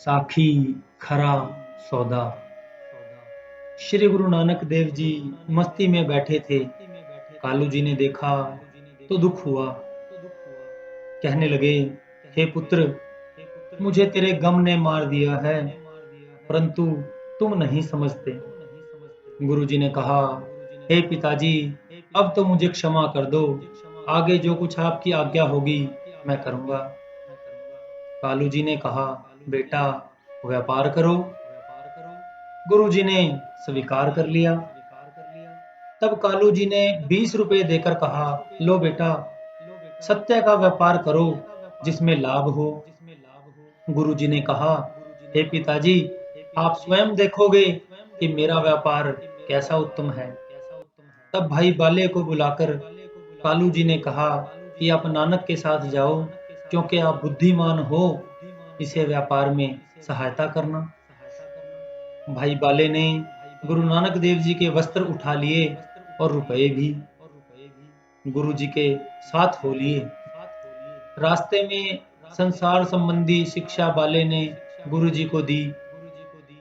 साखी खरा सौदा। श्री गुरु नानक देव जी मस्ती में बैठे थे। कालू जी ने देखा तो दुख हुआ। कहने लगे, हे पुत्र, मुझे तेरे गम ने मार दिया है, परंतु तुम नहीं समझते। गुरु जी ने कहा, हे पिताजी, अब तो मुझे क्षमा कर दो। आगे जो कुछ आपकी आज्ञा होगी मैं करूंगा। कालू जी ने कहा, बेटा, व्यापार करो। गुरु जी ने स्वीकार कर लिया। तब कालू जी ने 20 रुपए देकर कहा, लो बेटा, सत्य का व्यापार करो जिसमें लाभ हो। गुरु जी ने कहा, हे पिताजी, आप स्वयं देखोगे कि मेरा व्यापार कैसा उत्तम है। तब भाई बाले को बुलाकर कालू जी ने कहा कि आप नानक के साथ जाओ, क्योंकि आप बुद्धिमान हो, इसे व्यापार में सहायता करना। भाई बाले ने गुरु नानक देव जी के वस्त्र उठा लिए और रुपए भी गुरु जी के साथ हो लिए। रास्ते में संसार संबंधी शिक्षा बाले ने गुरु जी को दी।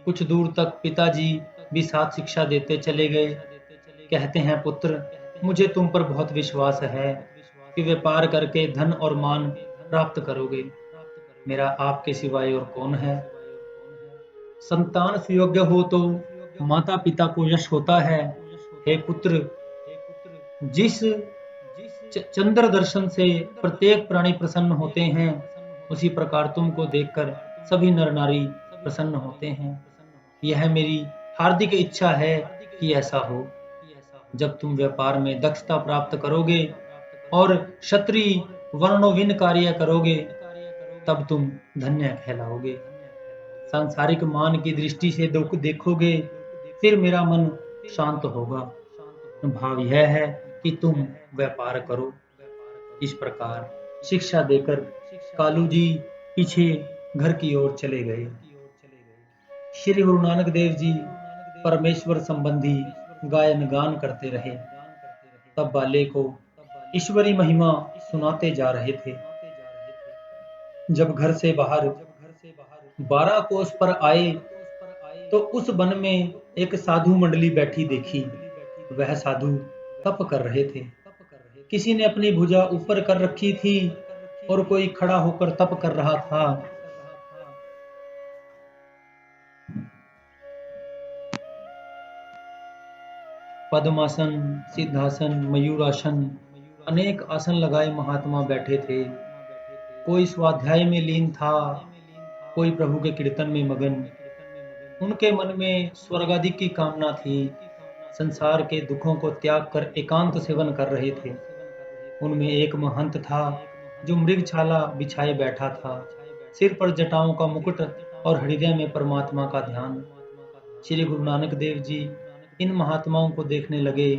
कुछ दूर तक पिताजी भी साथ शिक्षा देते चले गए। कहते हैं, पुत्र, मुझे तुम पर बहुत विश्वास है कि व्यापार करके धन और मान प्राप्त करोगे। मेरा आपके सिवाय और कौन है। संतान सुयोग्य हो तो माता पिता को यश होता है। हे पुत्र, जिस चंद्र दर्शन से प्रत्येक प्राणी प्रसन्न होते हैं, उसी प्रकार तुमको देखकर सभी नर नारी प्रसन्न होते हैं। यह मेरी हार्दिक इच्छा है कि ऐसा हो। जब तुम व्यापार में दक्षता प्राप्त करोगे और क्षत्रिय वर्णोविन कार्य करोगे, तब तुम धन्य कहलाओगे। सांसारिक मान की दृष्टि से दुख देखोगे, फिर मेरा मन शांत होगा। भाव यह है कि तुम व्यापार करो। इस प्रकार शिक्षा देकर कालू जी पीछे घर की ओर चले गए। श्री गुरु नानक देव जी परमेश्वर संबंधी गायन गान करते रहे। तब बाले को ईश्वरी महिमा सुनाते जा रहे थे। जब घर से बाहर 12 कोस पर आए तो उस वन में एक साधु मंडली बैठी देखी। वह साधु तप कर रहे थे। किसी ने अपनी भुजा ऊपर कर रखी थी और कोई खड़ा होकर तप कर रहा था। पद्मासन, सिद्धासन, मयूरासन, अनेक आसन लगाए महात्मा बैठे थे। कोई स्वाध्याय में लीन था, कोई प्रभु के कीर्तन में मगन। उनके मन में स्वर्ग आदि की कामना थी। संसार के दुखों को त्याग कर एकांत सेवन कर रहे थे। उनमें एक महंत था जो मृगछाला बिछाए बैठा था, सिर पर जटाओं का मुकुट और हृदय में परमात्मा का ध्यान। श्री गुरु नानक देव जी इन महात्माओं को देखने लगे।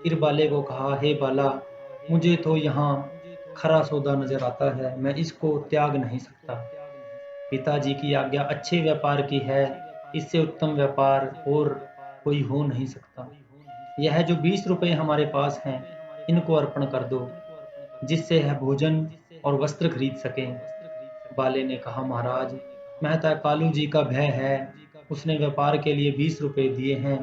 फिर बाले को कहा, हे बाला, मुझे तो यहाँ खरा सौदा नजर आता है, मैं इसको त्याग नहीं सकता। पिताजी की आज्ञा अच्छे व्यापार की है, इससे उत्तम व्यापार और कोई हो नहीं सकता। यह जो 20 रुपए हमारे पास हैं, इनको अर्पण कर दो, जिससे यह भोजन और वस्त्र खरीद सकें। बाले ने कहा, महाराज, मेहता कालू जी का भय है, उसने व्यापार के लिए 20 रुपए दिए हैं।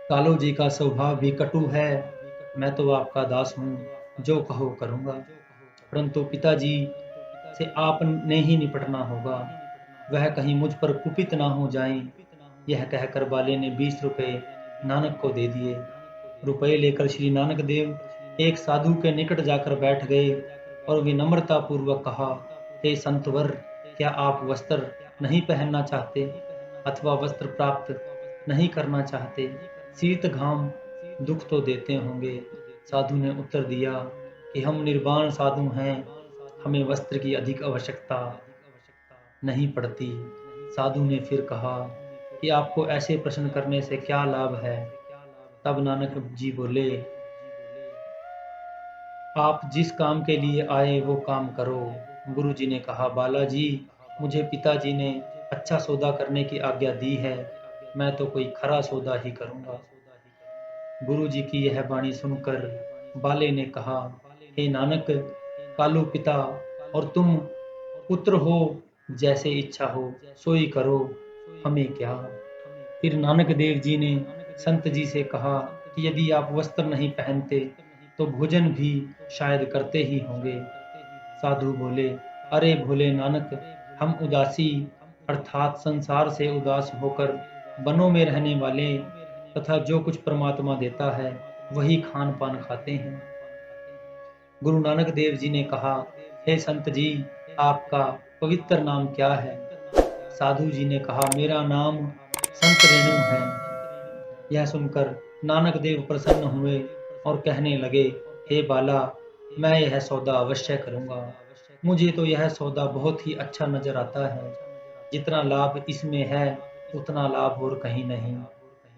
कालू जी का स्वभाव भी कटु है। मैं तो आपका दास हूँ, जो कहो करूँगा, परंतु पिताजी से आपने ही निपटना होगा, वह कहीं मुझ पर कुपित ना हो जाएं। यह कहकर बाले ने 20 रुपए नानक को दे दिए। रुपए लेकर श्री नानक देव एक साधु के निकट जाकर बैठ गए और विनम्रता पूर्वक कहा, हे संतवर, क्या आप वस्त्र नहीं पहनना चाहते अथवा वस्त्र प्राप्त नहीं करना चाहते? शीत घाम दुख तो देते होंगे। साधु ने उत्तर दिया कि हम निर्वाण साधु हैं, हमें वस्त्र की अधिक आवश्यकता नहीं पड़ती। साधु ने फिर कहा कि आपको ऐसे प्रश्न करने से क्या लाभ है? तब नानक जी बोले, आप जिस काम के लिए आए वो काम करो। गुरु जी ने कहा, बालाजी, मुझे पिताजी ने अच्छा सौदा करने की आज्ञा दी है, मैं तो कोई खरा सौदा ही करूंगा। गुरु जी की यह वाणी सुनकर बाले ने कहा, हे नानक, कालू पिता और तुम पुत्र हो, जैसे इच्छा हो सोई करो, हमें क्या। फिर नानक देव जी ने संत जी से कहा कि यदि आप वस्त्र नहीं पहनते तो भोजन भी शायद करते ही होंगे। साधु बोले, अरे भोले नानक, हम उदासी अर्थात संसार से उदास होकर वनों में रहने वाले तथा जो कुछ परमात्मा देता है वही खान पान खाते हैं। गुरु नानक देव जी ने कहा, हे संत जी, आपका पवित्र नाम क्या है? साधु जी ने कहा, मेरा नाम संत रेणु है। यह सुनकर नानक देव प्रसन्न हुए और कहने लगे, हे बाला, मैं यह सौदा अवश्य करूंगा। मुझे तो यह सौदा बहुत ही अच्छा नजर आता है। जितना लाभ इसमें है उतना लाभ और कहीं नहीं।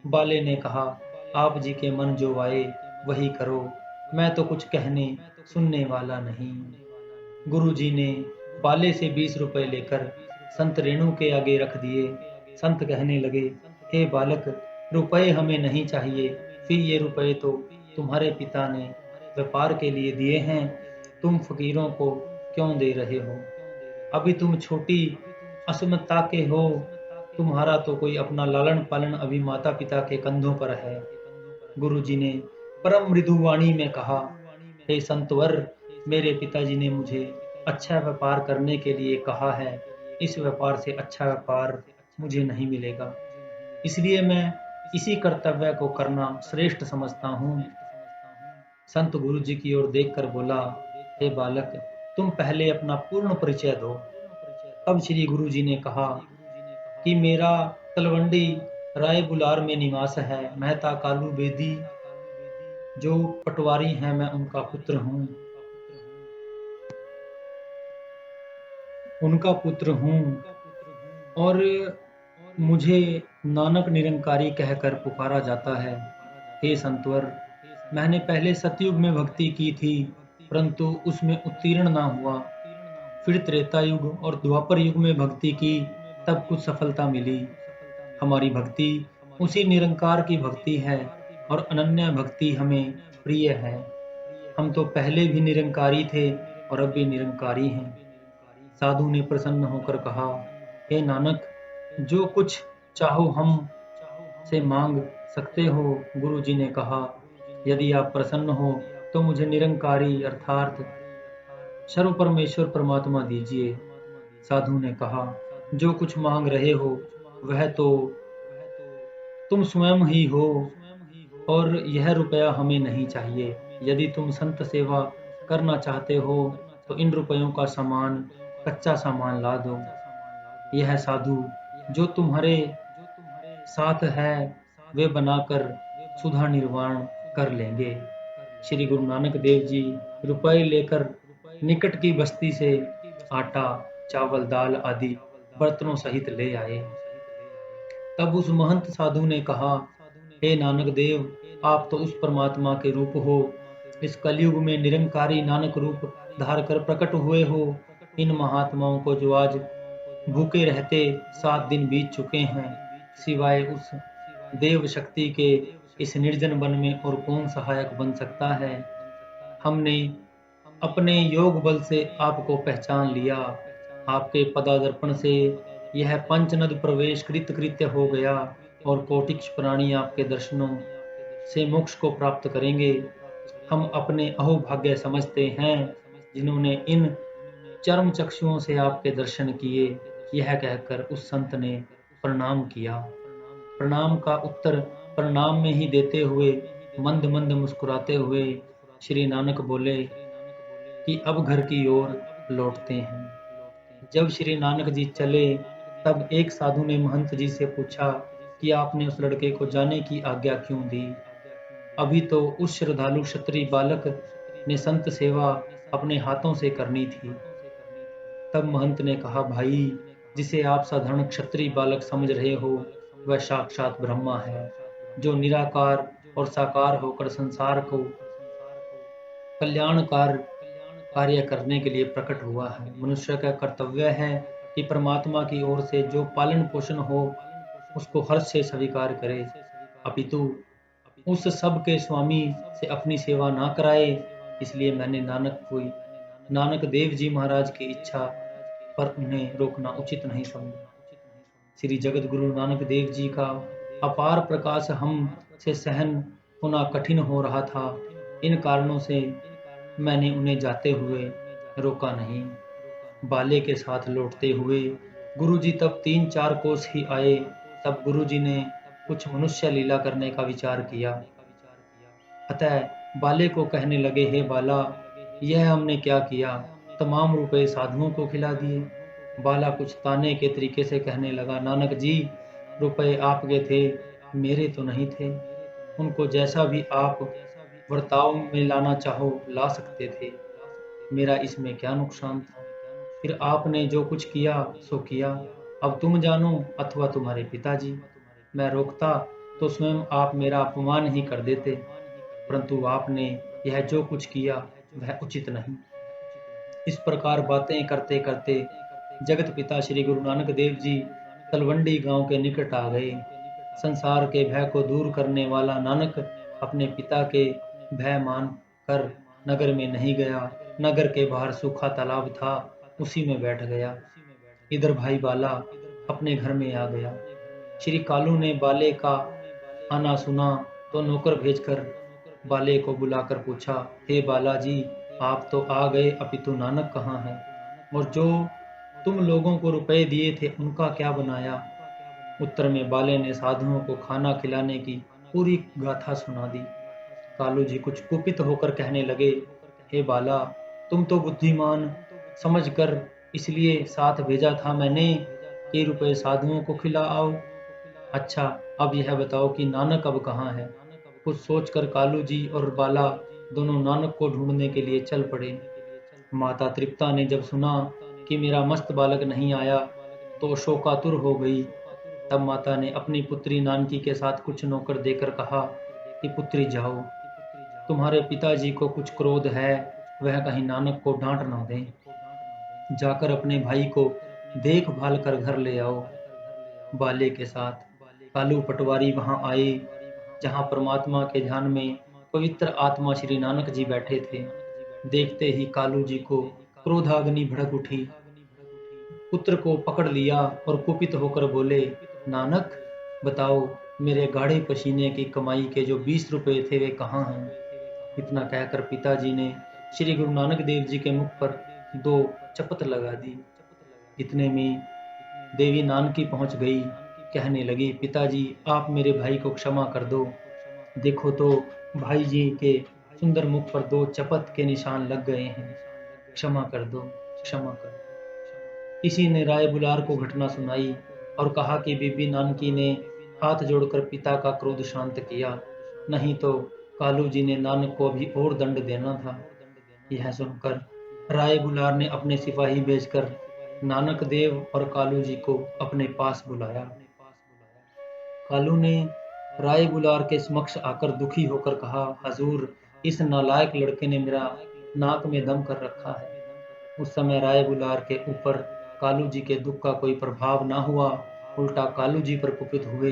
बाले ने कहा, आप जी के मन जो आए वही करो, मैं तो कुछ कहने सुनने वाला नहीं। गुरु जी ने बाले से 20 रुपए लेकर संत रेणु के आगे रख दिए। संत कहने लगे, हे बालक, रुपए हमें नहीं चाहिए, फिर ये रुपए तो तुम्हारे पिता ने व्यापार के लिए दिए हैं, तुम फकीरों को क्यों दे रहे हो? अभी तुम छोटी असमता के हो, तुम्हारा तो कोई अपना लालन पालन अभी माता पिता के कंधों पर है। गुरु जी ने परम मृदु वाणी में कहा, हे संतवर, मेरे पिताजी ने मुझे अच्छा व्यापार करने के लिए कहा है। इस व्यापार से अच्छा व्यापार मुझे नहीं मिलेगा, इसलिए मैं इसी कर्तव्य को करना श्रेष्ठ समझता हूँ। संत गुरु जी की ओर देखकर बोला, हे बालक, तुम पहले अपना पूर्ण परिचय दो। तब श्री गुरु जी ने कहा कि मेरा तलवंडी राय बुलार में निवास है। मेहता कालू बेदी जो पटवारी हैं, मैं उनका पुत्र हूँ। और मुझे नानक निरंकारी कहकर पुकारा जाता है। हे संतवर, मैंने पहले सतयुग में भक्ति की थी, परंतु उसमें उत्तीर्ण ना हुआ। फिर त्रेता युग और द्वापर युग में भक्ति की, तब कुछ सफलता मिली। हमारी भक्ति उसी निरंकार की भक्ति है और अनन्य भक्ति हमें प्रिय है। हम तो पहले भी निरंकारी थे और अब भी निरंकारी हैं। साधु ने प्रसन्न होकर कहा, हे नानक, जो कुछ चाहो हम से मांग सकते हो। गुरु जी ने कहा, यदि आप प्रसन्न हो तो मुझे निरंकारी अर्थात सर्व परमेश्वर परमात्मा दीजिए। साधु ने कहा, जो कुछ मांग रहे हो वह तो तुम स्वयं ही हो, और यह रुपया हमें नहीं चाहिए। यदि तुम संत सेवा करना चाहते हो तो इन रुपयों का सामान, कच्चा सामान ला दो। यह साधु जो तुम्हारे साथ है वे बनाकर सुधा निर्वाण कर लेंगे। श्री गुरु नानक देव जी रुपए लेकर निकट की बस्ती से आटा, चावल, दाल आदि बर्तनों सहित ले आए। तब उस महंत साधु ने कहा, हे नानक देव, आप तो उस परमात्मा के रूप हो। इस कलयुग में निरंकारी नानक रूप धार कर प्रकट हुए हो। इन महात्माओं को जो आज भूखे रहते 7 दिन बीत चुके हैं, सिवाय उस देव शक्ति के इस निर्जन वन में और कौन सहायक बन सकता है। हमने अपने योग बल से आपको पहचान लिया। आपके पदार्पण से यह पंचनद प्रवेश कृत कृत्य हो गया और कोटिक्ष प्राणी आपके दर्शनों से मोक्ष को प्राप्त करेंगे। हम अपने अहोभाग्य समझते हैं जिन्होंने इन चर्म चक्षुओं से आपके दर्शन किए। यह कहकर उस संत ने प्रणाम किया। प्रणाम का उत्तर प्रणाम में ही देते हुए मंद मंद मुस्कुराते हुए श्री नानक बोले कि अब घर की ओर लौटते हैं। जब श्री नानक जी चले तब एक साधु ने महंत जी से पूछा कि आपने उस लड़के को जाने की आज्ञा क्यों दी? अभी तो उस श्रद्धालु क्षत्रिय बालक ने संत सेवा अपने हाथों से करनी थी। तब महंत ने कहा, भाई, जिसे आप साधारण क्षत्रिय बालक समझ रहे हो वह साक्षात ब्रह्मा है, जो निराकार और साकार होकर संसार को कल्याणकार कार्य करने के लिए प्रकट हुआ है। मनुष्य का कर्तव्य है कि परमात्मा की ओर से जो पालन पोषण हो उसको हर्ष से स्वीकार करे, अपितु उस सब के स्वामी से अपनी सेवा ना कराए। इसलिए मैंने नानक देव जी महाराज की इच्छा पर उन्हें रोकना उचित नहीं समझा। श्री जगत गुरु नानक देव जी का अपार प्रकाश हम से सहन होना कठिन हो रहा था। इन कारणों से मैंने उन्हें जाते हुए रोका नहीं। बाले के साथ लौटते हुए गुरुजी तब 3-4 कोस ही आए, तब गुरुजी ने कुछ मनुष्य लीला करने का विचार किया। अतः बाले को कहने लगे, हे बाला, यह हमने क्या किया, तमाम रुपए साधुओं को खिला दिए। बाला कुछ ताने के तरीके से कहने लगा, नानक जी, रुपए आपके थे, मेरे तो नहीं थे। उनको जैसा भी आप बर्ताव में लाना चाहो ला सकते थे, मेरा इसमें क्या नुकसान था। फिर आपने जो कुछ किया सो किया, अब तुम जानो अथवा तुम्हारे पिताजी। मैं रोकता तो स्वयं आप मेरा अपमान ही कर देते, परंतु आपने यह जो कुछ किया वह उचित नहीं। इस प्रकार बातें करते करते जगत पिता श्री गुरु नानक देव जी तलवंडी गांव के निकट आ गए। संसार के भय को दूर करने वाला नानक अपने पिता के भय मान कर नगर में नहीं गया। नगर के बाहर सूखा तालाब था, उसी में बैठ गया। इधर भाई बाला अपने घर में आ गया। श्री कालू ने बाले का आना सुना तो नौकर भेजकर बाले को बुलाकर पूछा, हे बालाजी, आप तो आ गए, अपितु नानक कहाँ है, और जो तुम लोगों को रुपए दिए थे उनका क्या बनाया। उत्तर में बाले ने साधुओं को खाना खिलाने की पूरी गाथा सुना दी। कालू जी कुछ कुपित होकर कहने लगे, हे बाला, तुम तो बुद्धिमान समझकर इसलिए साथ भेजा था मैंने कि रुपए साधुओं को खिला आओ। अच्छा, अब यह बताओ कि नानक अब कहाँ है। कुछ सोचकर कालू जी और बाला दोनों नानक को ढूंढने के लिए चल पड़े। माता तृप्ता ने जब सुना कि मेरा मस्त बालक नहीं आया तो शोकातुर हो गई। तब माता ने अपनी पुत्री नानकी के साथ कुछ नौकर देकर कहा कि पुत्री जाओ, तुम्हारे पिताजी को कुछ क्रोध है, वह कहीं नानक को डांट ना दें। जाकर अपने भाई को देखभाल कर घर ले आओ। बाले के साथ कालू पटवारी वहां आए, जहां परमात्मा के ध्यान में पवित्र आत्मा श्री नानक जी बैठे थे। देखते ही कालू जी को क्रोधाग्नि भड़क उठी। पुत्र को पकड़ लिया और कुपित होकर बोले, नानक, बताओ, मेरे गाढ़े पसीने की कमाई के जो 20 रुपए थे वे कहाँ हैं। इतना कहकर पिताजी ने श्री गुरु नानक देव जी के मुख पर 2 चपत लगा दी। इतने में देवी नानकी पहुंच गई। कहने लगी, पिताजी, आप मेरे भाई को क्षमा कर दो। देखो तो भाई जी के सुंदर मुख पर 2 चपत के निशान लग गए हैं। क्षमा कर दो, क्षमा कर दो। किसी ने राय बुलार को घटना सुनाई और कहा कि बीबी नानकी ने हाथ जोड़कर पिता का क्रोध शांत किया, नहीं तो कालू जी ने नानक को अभी और दंड देना था। यह सुनकर राय बुलार ने अपने सिपाही भेजकर नानक देव और कालू जी को अपने पास बुलाया। कालू ने राय बुलार के समक्ष आकर दुखी होकर कहा, हजूर, इस नालायक लड़के ने मेरा नाक में दम कर रखा है। उस समय राय बुलार के ऊपर कालू जी के दुख का कोई प्रभाव ना हुआ, उल्टा कालू जी पर कुपित हुए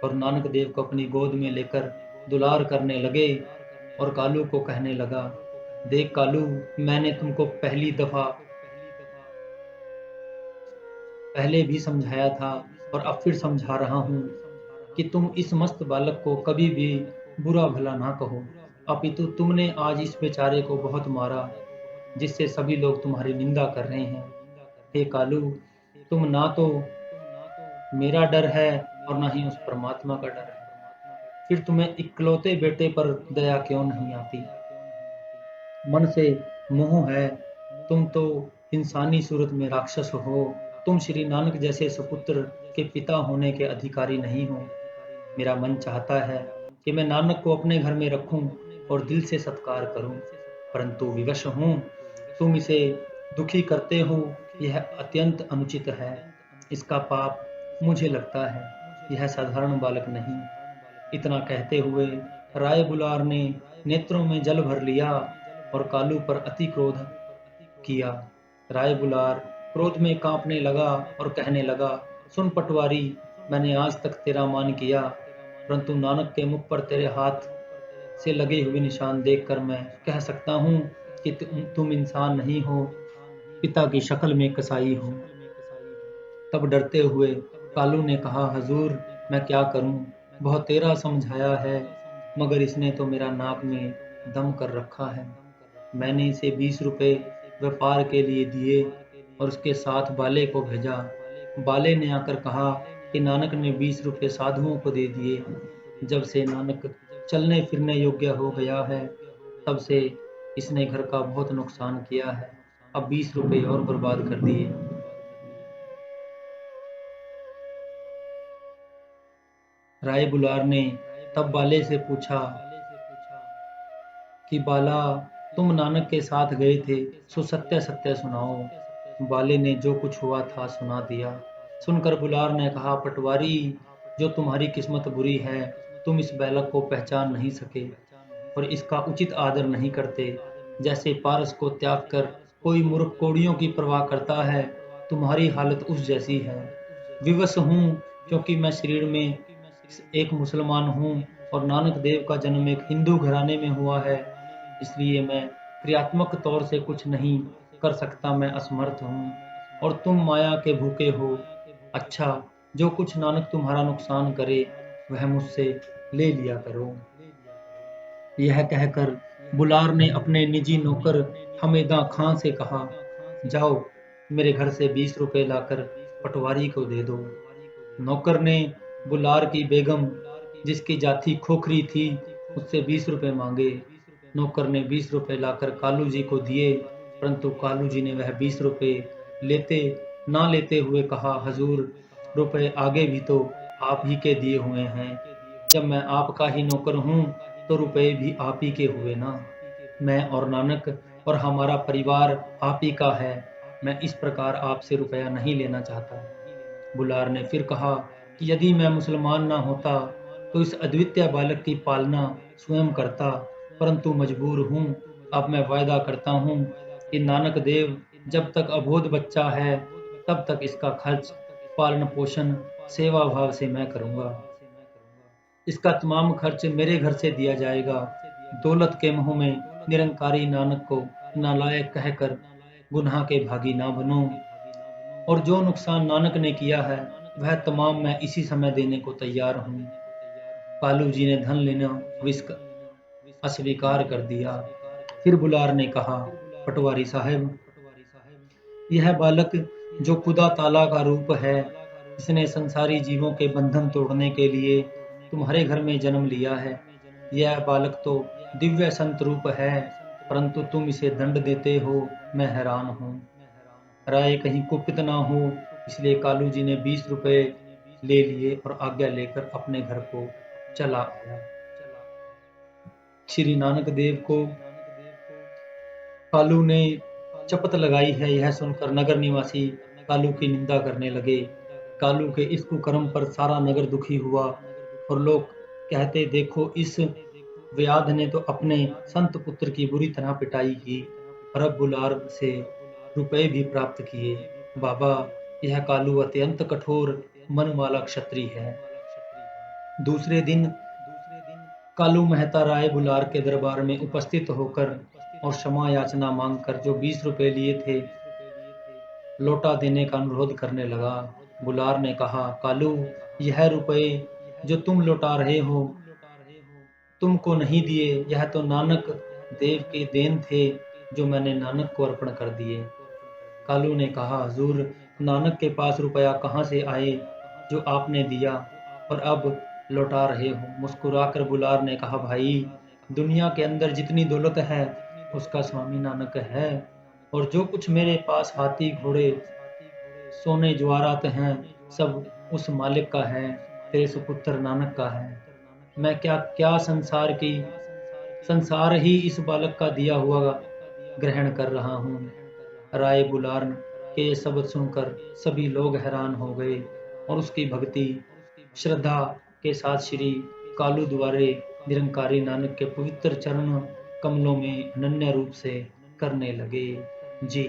और नानक देव को अपनी गोद में लेकर दुलार करने लगे। और कालू को कहने लगा, देख कालू, मैंने तुमको पहली दफा पहले भी समझाया था और अब फिर समझा रहा हूँ कि तुम इस मस्त बालक को कभी भी बुरा भला ना कहो, अपितु तुमने आज इस बेचारे को बहुत मारा, जिससे सभी लोग तुम्हारी निंदा कर रहे हैं। हे कालू, तुम ना तो मेरा डर है और ना ही उस परमात्मा का डर है, फिर तुम्हें इकलौते बेटे पर दया क्यों नहीं आती। मन से मोह है, तुम तो इंसानी सूरत में राक्षस हो। तुम श्री नानक जैसे सुपुत्र के पिता होने के अधिकारी नहीं हो। मेरा मन चाहता है कि मैं नानक को अपने घर में रखूं और दिल से सत्कार करूं, परंतु विवश हूं। तुम इसे दुखी करते हो, यह अत्यंत अनुचित है। इसका पाप मुझे लगता है, यह साधारण बालक नहीं। इतना कहते हुए राय बुलार ने नेत्रों में जल भर लिया और कालू पर अति क्रोध किया। राय बुलार क्रोध में कांपने लगा और कहने लगा, सुन पटवारी, मैंने आज तक तेरा मान किया, परंतु नानक के मुख पर तेरे हाथ से लगे हुए निशान देखकर मैं कह सकता हूँ कि तुम इंसान नहीं हो। पिता की शक्ल में कसाई हो। तब डरते हुए कालू ने कहा, हजूर मैं क्या करूं, बहुत तेरा समझाया है, मगर इसने तो मेरा नाक में दम कर रखा है। मैंने इसे 20 रुपए व्यापार के लिए दिए और उसके साथ बाले को भेजा। बाले ने आकर कहा कि नानक ने 20 रुपए साधुओं को दे दिए। जब से नानक चलने फिरने योग्य हो गया है, तब से इसने घर का बहुत नुकसान किया है। अब 20 रुपए और बर्बाद कर दिए। राय बुलार ने तब बाले से पूछा कि बाला, तुम नानक के साथ गए थे, सो सत्य सत्य सुनाओ। बाले ने जो कुछ हुआ था सुना दिया। सुनकर बुलार ने कहा, पटवारी, जो तुम्हारी किस्मत बुरी है, तुम इस बालक को पहचान नहीं सके और इसका उचित आदर नहीं करते। जैसे पारस को त्याग कर कोई मूर्ख कौड़ियों की परवाह करता है, तुम्हारी हालत उस जैसी है। विवश हूँ क्योंकि मैं शरीर में एक मुसलमान हूँ और नानक देव का जन्म एक हिंदू घराने में हुआ है, इसलिए मैं क्रियात्मक तौर से कुछ नहीं कर सकता, मैं असमर्थ हूँ और तुम माया के भूखे हो। अच्छा, जो कुछ नानक तुम्हारा नुकसान करे वह मुझसे ले लिया करो। यह कहकर बुलार ने अपने निजी नौकर हमेदा खां से कहा, जाओ मेरे घर से 20 रुपए लाकर पटवारी को दे दो। नौकर ने बुलार की बेगम, जिसकी जाति खोखरी थी, उससे 20 रुपए मांगे। नौकर ने 20 रुपए लाकर कालू जी को दिए, परंतु कालू जी ने वह 20 रुपए लेते ना लेते हुए कहा, हजूर, रुपए आगे भी तो आप ही के दिए हुए हैं। जब मैं आपका ही नौकर हूँ तो रुपए भी आप ही के हुए ना। मैं और नानक और हमारा परिवार आप ही का है। मैं इस प्रकार आपसे रुपया नहीं लेना चाहता। बुलार ने फिर कहा कि यदि मैं मुसलमान ना होता तो इस अद्वितीय बालक की पालना स्वयं करता, परंतु मजबूर हूँ। अब मैं वायदा करता हूँ कि नानक देव जब तक अबोध बच्चा है, तब तक इसका खर्च, पालन पोषण, सेवा भाव से मैं करूँगा। इसका तमाम खर्च मेरे घर से दिया जाएगा। दौलत के मोह में निरंकारी नानक को नालायक कहकर गुनाह के भागी ना बनो और जो नुकसान नानक ने किया है वह तमाम मैं इसी समय देने को तैयार हूँ। कालू जी ने धन लेना अस्वीकार कर दिया। फिर बुलार ने कहा, पटवारी साहब, यह बालक जो खुदा ताला का रूप है, इसने संसारी जीवों के बंधन तोड़ने के लिए तुम्हारे घर में जन्म लिया है। यह बालक तो दिव्य संत रूप है, परंतु तुम इसे दंड देते हो, मैं हैरान हूँ। राय कहीं कुपित ना हो, इसलिए कालू जी ने 20 रुपए ले लिए और आज्ञा लेकर अपने घर को चला आया। श्री नानक देव को कालू ने चपत लगाई है, यह सुनकर नगर निवासी कालू की निंदा करने लगे। कालू के इस कुकर्म पर सारा नगर दुखी हुआ और लोग कहते, देखो, इस व्याध ने तो अपने संत पुत्र की बुरी तरह पिटाई की और अब बुलार से रुपए भी प्राप्त किए। बाबा, यह कालू अत्यंत कठोर मन वाला क्षत्रिय है। दूसरे दिन कालू मेहता राय बुलार के दरबार में उपस्थित होकर और क्षमा याचना मांगकर जो 20 रुपए लिए थे लौटा देने का अनुरोध करने लगा। बुलार ने कहा, कालू, यह रुपए जो तुम लौटा रहे हो तुमको नहीं दिए, यह तो नानक देव के देन थे जो मैंने नानक को अर्पण कर दिए। कालू ने कहा, हजूर, नानक के पास रुपया कहाँ से आए जो आपने दिया और अब लौटा रहे हो। मुस्कुराकर बुलार ने कहा, भाई, दुनिया के अंदर जितनी दौलत है उसका स्वामी नानक है और जो कुछ मेरे पास हाथी घोड़े सोने जवाहरात हैं सब उस मालिक का है, तेरे सुपुत्र नानक का है। मैं क्या क्या संसार ही इस बालक का दिया हुआ ग्रहण कर रहा हूँ। राय बुलार के ये शब्द सुनकर सभी लोग हैरान हो गए और उसकी भक्ति श्रद्धा के साथ श्री कालू द्वारे निरंकारी नानक के पवित्र चरण कमलों में अनन्य रूप से करने लगे। जी।